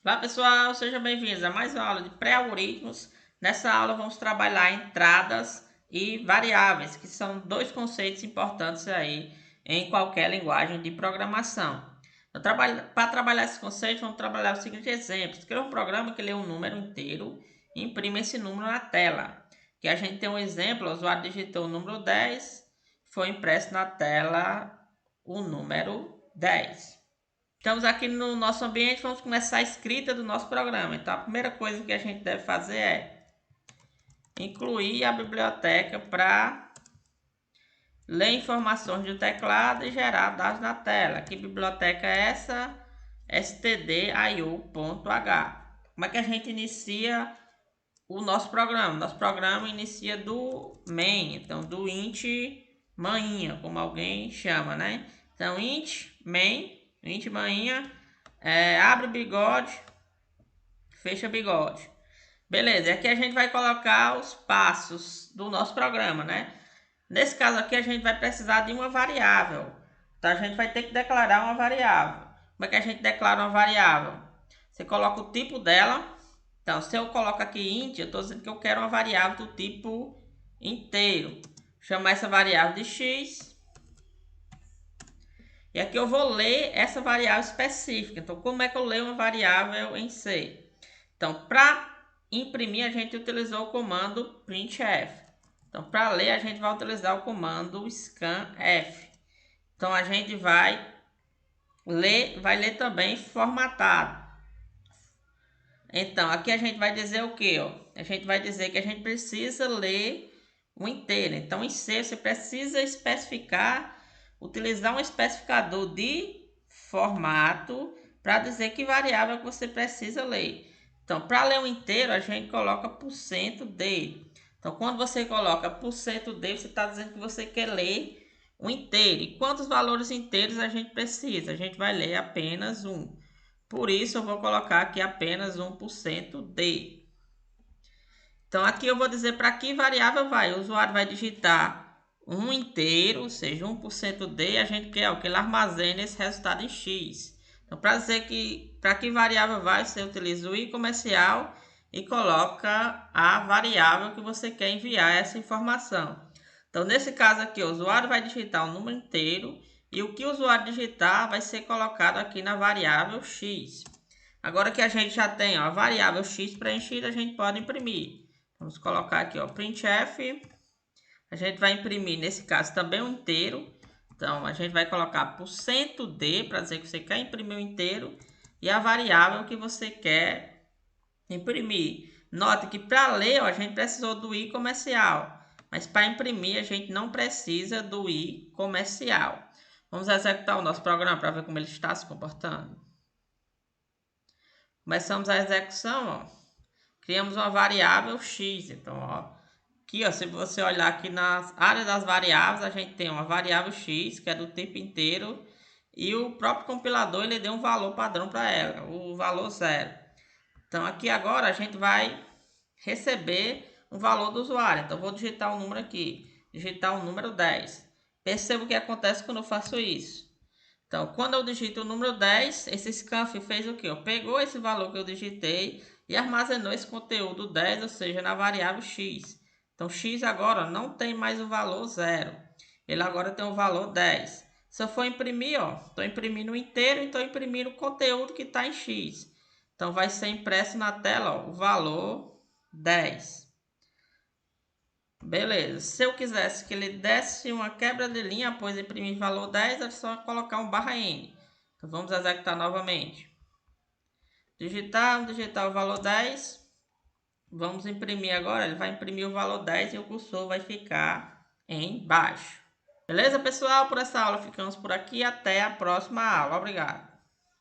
Olá pessoal, sejam bem-vindos a mais uma aula de pré-algoritmos. Nessa aula vamos trabalhar entradas e variáveis, que são dois conceitos importantes aí em qualquer linguagem de programação. Para trabalhar esse conceito, vamos trabalhar o seguinte exemplo. Escreva um programa que lê um número inteiro e imprime esse número na tela. Que a gente tem um exemplo, o usuário digitou o número 10, foi impresso na tela o número 10. Estamos aqui no nosso ambiente, vamos começar a escrita do nosso programa. Então, a primeira coisa que a gente deve fazer é incluir a biblioteca para ler informações do teclado e gerar dados na tela. Que biblioteca é essa? stdio.h. Como é que a gente inicia o nosso programa? Nosso programa inicia do main, então do int maninha, como alguém chama, né? Então, int main, int maninha. Abre o bigode, fecha bigode. Beleza, e aqui a gente vai colocar os passos do nosso programa, né? Nesse caso aqui a gente vai precisar de uma variável. Então a gente vai ter que declarar uma variável. Como é que a gente declara uma variável? Você coloca o tipo dela. Então se eu coloco aqui int, eu estou dizendo que eu quero uma variável do tipo inteiro. Chamar essa variável de x. E aqui eu vou ler essa variável específica. Então, como é que eu leio uma variável em C? Então, para imprimir, a gente utilizou o comando printf. Então, para ler, a gente vai utilizar o comando scanf. Então, a gente vai ler também formatado. Então, aqui a gente vai dizer o que? A gente vai dizer que a gente precisa ler o inteiro. Então, em C, você precisa especificar, utilizar um especificador de formato para dizer que variável que você precisa ler. Então, para ler o inteiro, a gente coloca %d. Então, quando você coloca %d, você está dizendo que você quer ler o inteiro. E quantos valores inteiros a gente precisa? A gente vai ler apenas um. Por isso, eu vou colocar aqui apenas 1% d. Então, aqui eu vou dizer para que variável vai. O usuário vai digitar um inteiro, ou seja, 1% d. A gente quer que ele armazene esse resultado em x. Então, para dizer que para que variável vai, você utiliza o i comercial e coloca a variável que você quer enviar essa informação. Então, nesse caso aqui, o usuário vai digitar um número inteiro e o que o usuário digitar vai ser colocado aqui na variável x. Agora que a gente já tem a variável x preenchida, a gente pode imprimir. Vamos colocar aqui, printf. A gente vai imprimir, nesse caso, também um inteiro. Então, a gente vai colocar %d para dizer que você quer imprimir o inteiro e a variável que você quer imprimir. Note que para ler, a gente precisou do i comercial. Mas para imprimir, a gente não precisa do i comercial. Vamos executar o nosso programa para ver como ele está se comportando. Começamos a execução, criamos uma variável x. Então, aqui, se você olhar aqui na área das variáveis, a gente tem uma variável x, que é do tipo inteiro, e o próprio compilador ele deu um valor padrão para ela, o valor 0. Então, aqui agora a gente vai receber um valor do usuário. Então, vou digitar um número aqui, digitar o número 10. Perceba o que acontece quando eu faço isso. Então, quando eu digito o número 10, esse scanf fez o quê? Pegou esse valor que eu digitei e armazenou esse conteúdo 10, ou seja, na variável x. Então, x agora não tem mais o valor 0. Ele agora tem o valor 10. Se eu for imprimir, estou imprimindo o inteiro e estou imprimindo o conteúdo que está em x. Então, vai ser impresso na tela o valor 10. Beleza, se eu quisesse que ele desse uma quebra de linha após imprimir valor 10, é só colocar um /n. Então vamos executar novamente. Digitar o valor 10. Vamos imprimir agora, ele vai imprimir o valor 10 e o cursor vai ficar em baixo. Beleza, pessoal? Por essa aula ficamos por aqui. Até a próxima aula. Obrigado.